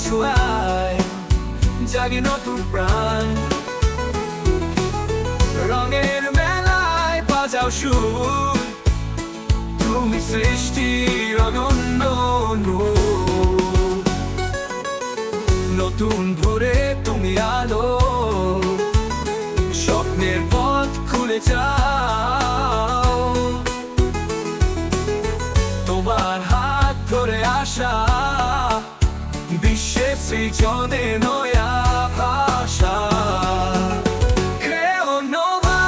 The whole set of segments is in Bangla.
ছোঁয়ায় জাগে নতুন প্রাণ। রঙের মেলায় বাজাও সুর, তুমি সৃষ্টির অনন্য নূর। নতুন ভোরে তুমি আলো, স্বপ্নের পথ খুলে যাও। তোমার হাত ধরে আসা বিশ্বে সৃজনে নয়া ভাষা। ক্রেও নোভা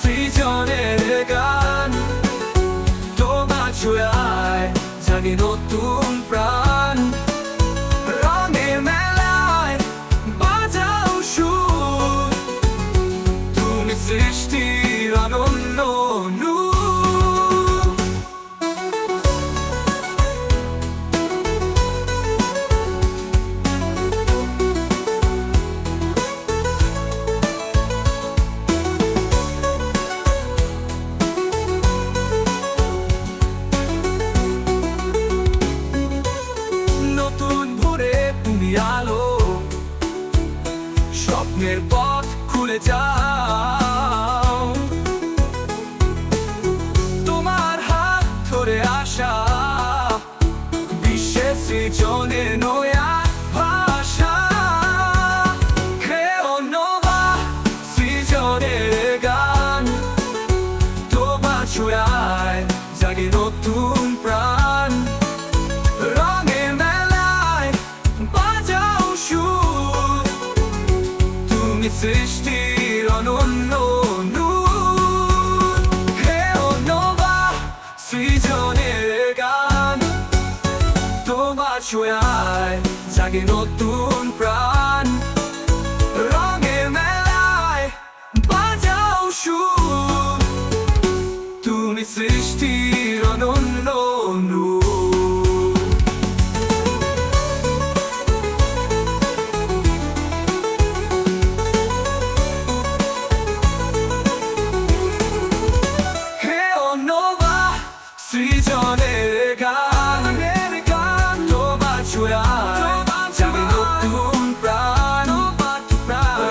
সৃজনের গান, তোমার ছোঁয়ায় জাগে নতুন প্রাণ। রঙের মেলায় বাজাও সুর, তুমি সৃষ্টির অনন্য নূর। আলো, স্বপ্নের পথ খুলে যাও। তোমার হাত ধরে আসা বিশ্বে সৃজনের নয়া ভাষা। ক্রেও নোভা সৃজনের গান, তোমার ছোঁয়ায় জাগে নতুন প্রাণ। রঙের মেলায় বাজাও সুর, তুমি সৃষ্টির অনন্য নূর। ক্রেও নোভা সৃজনের গান, তোমার ছোঁয়ায় জাগে নতুন প্রাণ। রঙের মেলায় বাজাও সুর, তুমি সৃষ্টির অনন্য নূর। সৃজনের গান, তোমার ছোঁয়ায় জাগে নতুন প্রাণ।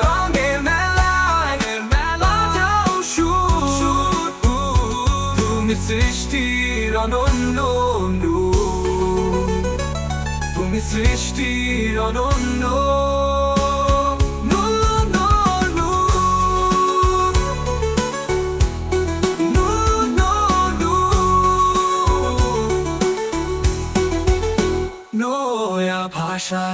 রঙের মেলায় বাজাও সুর, তুমি সৃষ্টির অনন্য নূর। তুমি সৃষ্টির অনন্য নয়া ভাষা।